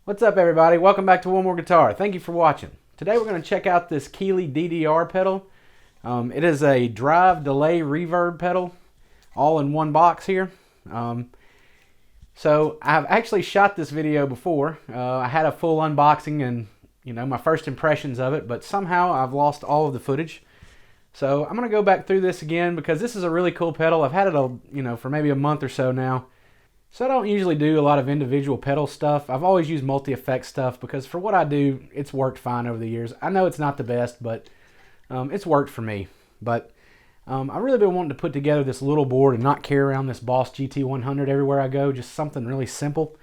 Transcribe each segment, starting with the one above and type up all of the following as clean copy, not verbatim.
What's up, everybody? Welcome back to One More Guitar. Thank you for watching. Today we're going to check out this Keeley DDR pedal. It is a drive, delay, reverb pedal all in one box here. So I've actually shot this video before. I had a full unboxing and my first impressions of it, but somehow I've lost all of the footage. So I'm going to go back through this again because this is a really cool pedal. I've had it for maybe a month or so now. So I don't usually do a lot of individual pedal stuff. I've always used multi-effect stuff because for what I do, it's worked fine over the years. I know it's not the best, but it's worked for me. But I've really been wanting to put together this little board and not carry around this Boss GT100 everywhere I go, just something really simple.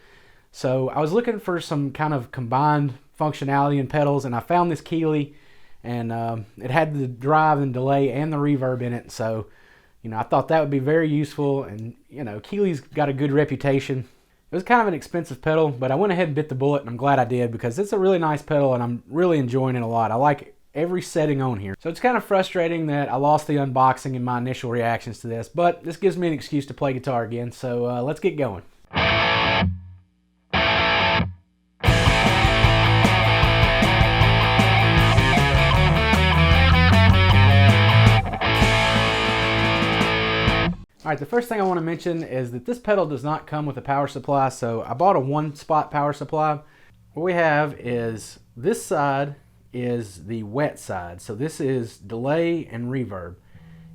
So I was looking for some kind of combined functionality in pedals, and I found this Keeley, and it had the drive and delay and the reverb in it. So I thought that would be very useful, and Keeley's got a good reputation. It was kind of an expensive pedal, but I went ahead and bit the bullet, and I'm glad I did because it's a really nice pedal and I'm really enjoying it a lot. I like every setting on here. So it's kind of frustrating that I lost the unboxing and my initial reactions to this, but this gives me an excuse to play guitar again, so let's get going. Alright, the first thing I want to mention is that this pedal does not come with a power supply, so I bought a one-spot power supply. What we have is this side is the wet side, so this is delay and reverb,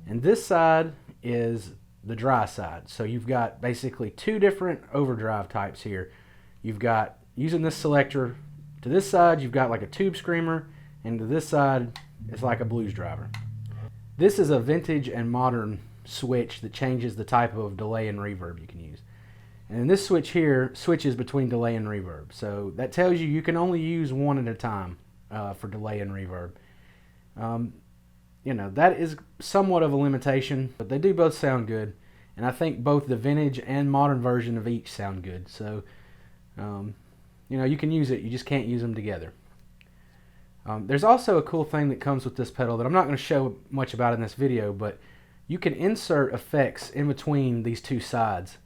and this side is the dry side. So you've got basically two different overdrive types here. You've got, using this selector, to this side you've got like a tube screamer, and to this side it's like a blues driver. This is a vintage and modern switch that changes the type of delay and reverb you can use. And this switch here switches between delay and reverb. So that tells you can only use one at a time for delay and reverb. That is somewhat of a limitation, but they do both sound good. And I think both the vintage and modern version of each sound good. So, you can use it, you just can't use them together. There's also a cool thing that comes with this pedal that I'm not going to show much about in this video, but you can insert effects in between these two sides.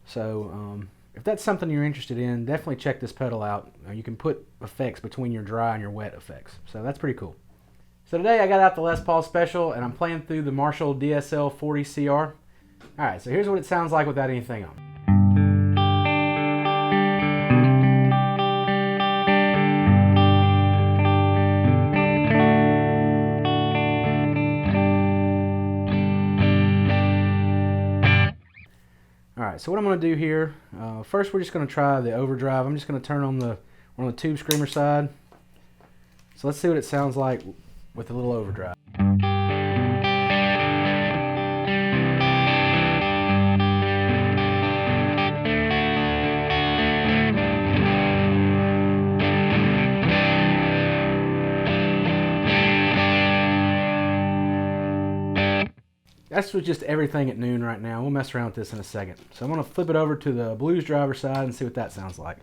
So if that's something you're interested in, definitely check this pedal out. You can put effects between your dry and your wet effects. So that's pretty cool. So today I got out the Les Paul Special and I'm playing through the Marshall DSL 40 CR. Alright, so here's what it sounds like without anything on. Alright, so what I'm going to do here, first we're just going to try the overdrive. I'm just going to turn on the tube screamer side. So let's see what it sounds like with a little overdrive. That's with just everything at noon right now. We'll mess around with this in a second. So I'm going to flip it over to the blues driver side and see what that sounds like.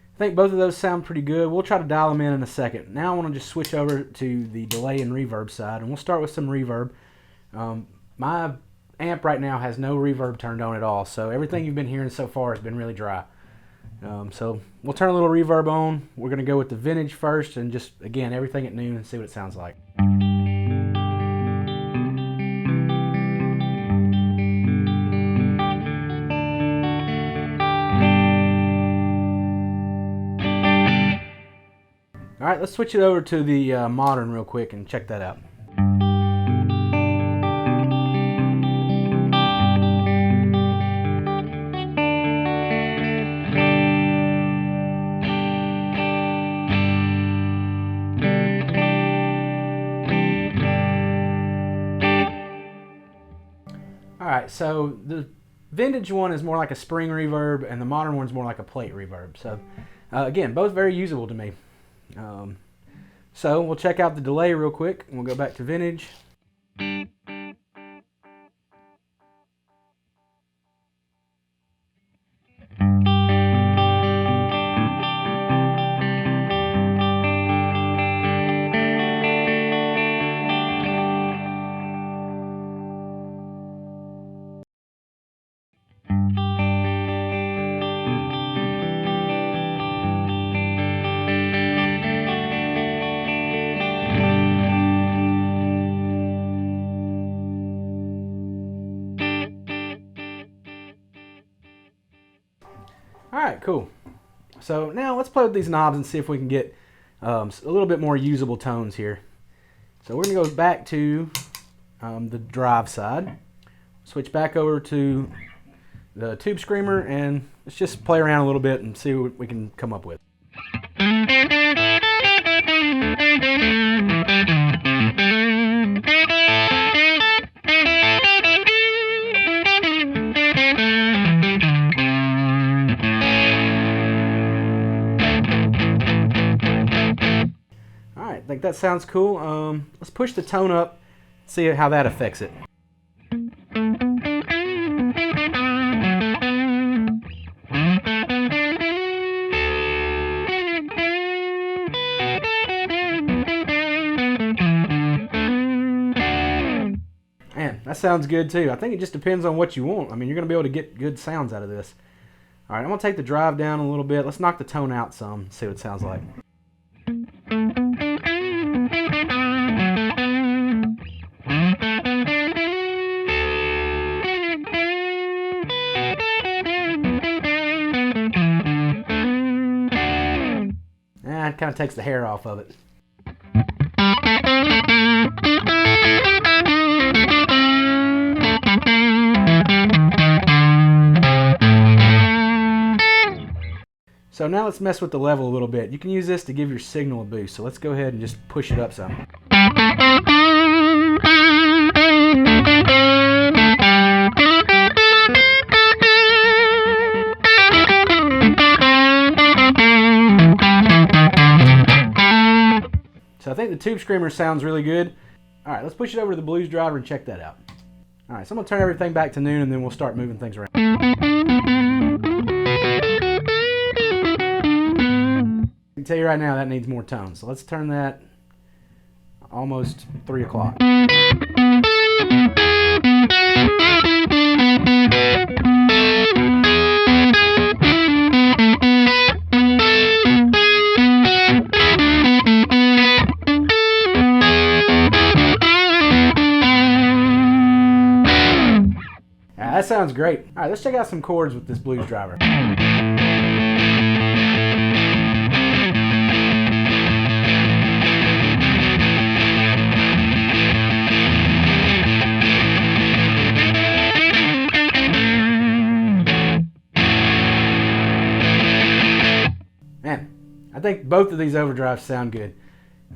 I think both of those sound pretty good. We'll try to dial them in a second. Now I want to just switch over to the delay and reverb side, and we'll start with some reverb. My amp right now has no reverb turned on at all, so everything you've been hearing so far has been really dry. So we'll turn a little reverb on. We're going to go with the vintage first, and just, again, everything at noon and see what it sounds like. Alright, let's switch it over to the modern real quick and check that out. Alright, so the vintage one is more like a spring reverb and the modern one's more like a plate reverb. So again, both very usable to me. So we'll check out the delay real quick, and we'll go back to vintage. Alright, so the vintage one is more like a spring reverb and the modern one's more like a plate reverb. So again, both very usable to me. So we'll check out the delay real quick, and we'll go back to vintage. So we'll check out the delay real quick, and we'll go back to vintage. So again, both very usable to me. So Alright, cool. So now let's play with these knobs and see if we can get a little bit more usable tones here. So we're going to go back to the drive side. Switch back over to the tube screamer and let's just play around a little bit and see what we can come up with. Alright, I think that sounds cool. Let's push the tone up, see how that affects it. Man, that sounds good too. I think it just depends on what you want. I mean, you're going to be able to get good sounds out of this. Alright, I'm going to take the drive down a little bit. Let's knock the tone out some, see what it sounds like. It kind of takes the hair off of it. So now let's mess with the level a little bit. You can use this to give your signal a boost. So let's go ahead and just push it up some. So I think the tube screamer sounds really good. Alright, let's push it over to the blues driver and check that out. Alright, so I'm going to turn everything back to noon and then we'll start moving things around. I can tell you right now that needs more tone. So let's turn that almost 3 o'clock. That sounds great. All right, let's check out some chords with this blues driver. Man, I think both of these overdrives sound good.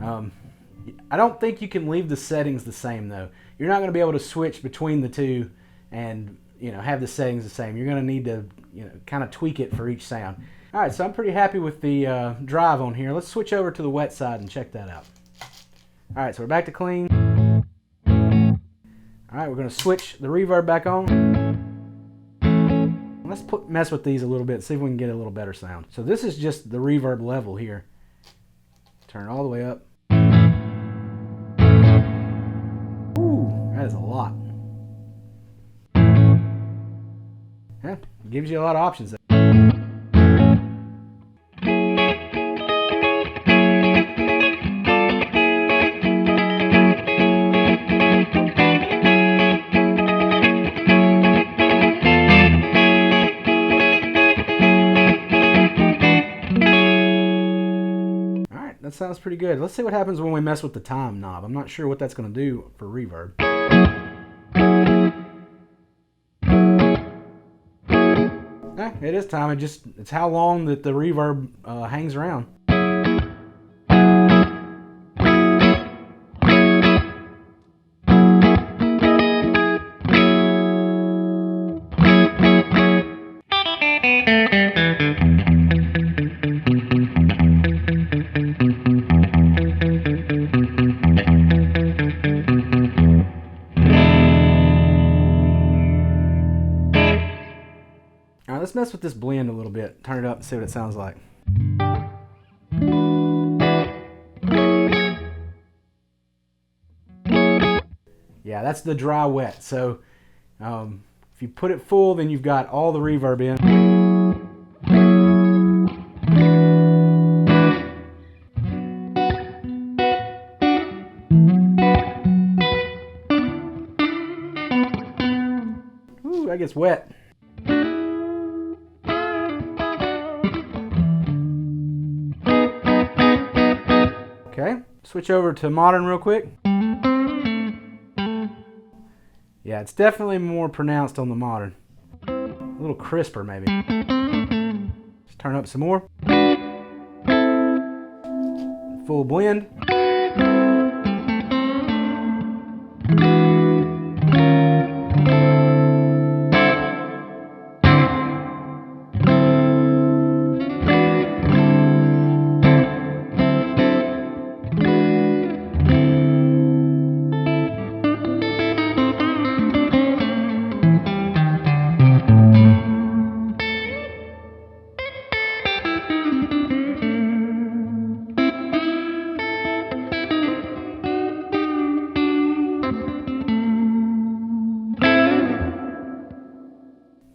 I don't think you can leave the settings the same though. You're not going to be able to switch between the two and have the settings the same. You're going to need to kind of tweak it for each sound. All right, so I'm pretty happy with the drive on here. Let's switch over to the wet side and check that out. All right, so we're back to clean. All right, we're going to switch the reverb back on. Let's mess with these a little bit, see if we can get a little better sound. So this is just the reverb level here. Turn it all the way up. Ooh, that is a lot. Yeah, it gives you a lot of options there. Alright, that sounds pretty good. Let's see what happens when we mess with the time knob. I'm not sure what that's going to do for reverb. It is time. It's how long that the reverb hangs around. Alright, let's mess with this blend a little bit. Turn it up and see what it sounds like. Yeah, that's the dry wet. So if you put it full, then you've got all the reverb in. Ooh, that gets wet. Switch over to modern real quick. Yeah, it's definitely more pronounced on the modern. A little crisper maybe. Let's turn up some more. Full blend.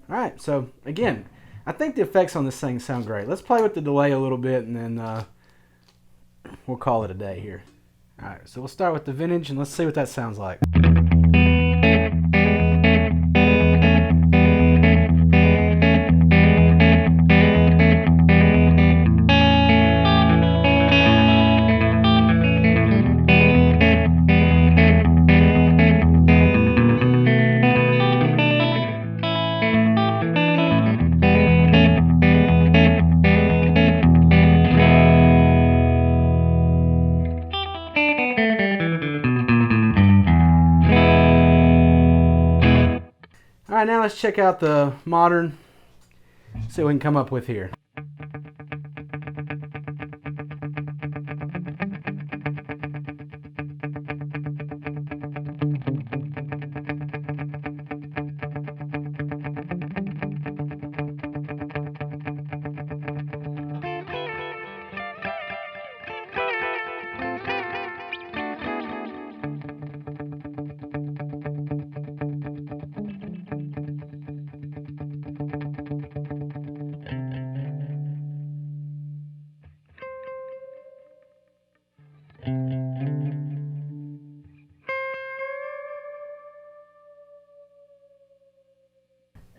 Alright, so again, I think the effects on this thing sound great. Let's play with the delay a little bit and then we'll call it a day here. Alright, so we'll start with the vintage and let's see what that sounds like. Alright, now let's check out the modern, see what we can come up with here.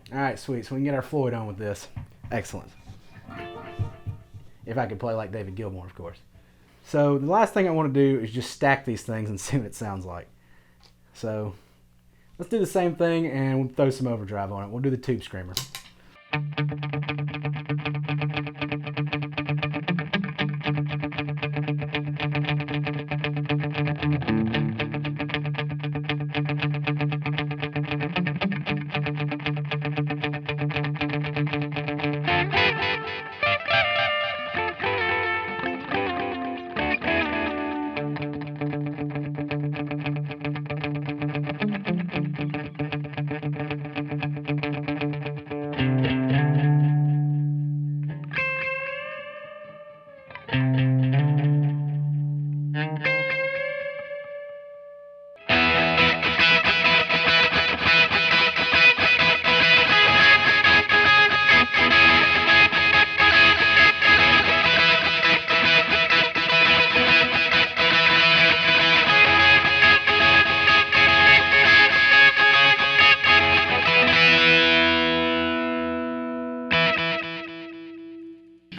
Alright, sweet. So we can get our Floyd on with this. Excellent. If I could play like David Gilmour, of course. So the last thing I want to do is just stack these things and see what it sounds like. So let's do the same thing and we'll throw some overdrive on it. We'll do the Tube Screamer.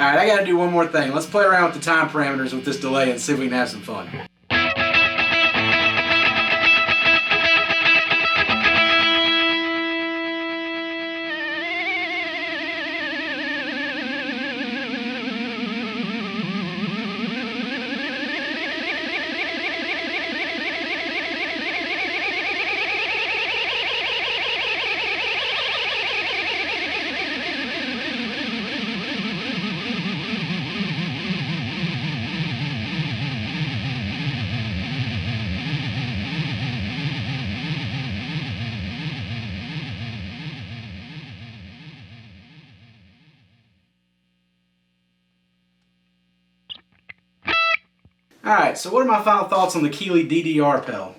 Alright, I gotta do one more thing. Let's play around with the time parameters with this delay and see if we can have some fun. Alright, so what are my final thoughts on the Keeley DDR pedal?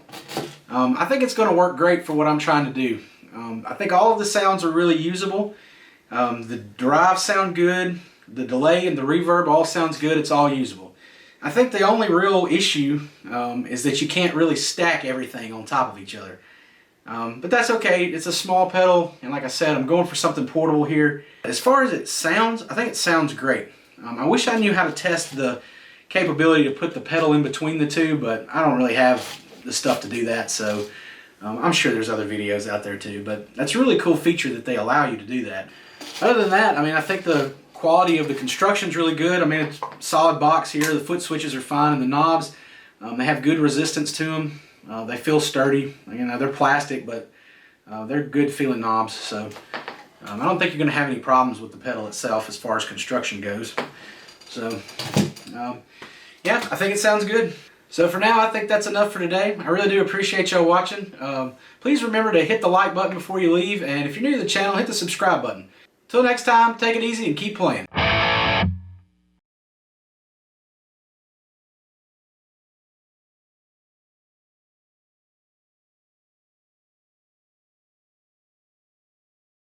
I think it's going to work great for what I'm trying to do. I think all of the sounds are really usable. The drives sound good, the delay and the reverb all sounds good, it's all usable. I think the only real issue is that you can't really stack everything on top of each other. But that's okay, it's a small pedal, and like I said, I'm going for something portable here. As far as it sounds, I think it sounds great. I wish I knew how to test the capability to put the pedal in between the two, but I don't really have the stuff to do that, so I'm sure there's other videos out there too, but that's a really cool feature that they allow you to do that. Other than that, I mean, I think the quality of the construction is really good. I mean, it's a solid box here. The foot switches are fine, and the knobs, they have good resistance to them. They feel sturdy. You know, they're plastic, but they're good feeling knobs, so I don't think you're going to have any problems with the pedal itself as far as construction goes. So, yeah, I think it sounds good. So for now, I think that's enough for today. I really do appreciate y'all watching. Please remember to hit the like button before you leave, and if you're new to the channel, hit the subscribe button. Till next time, take it easy and keep playing.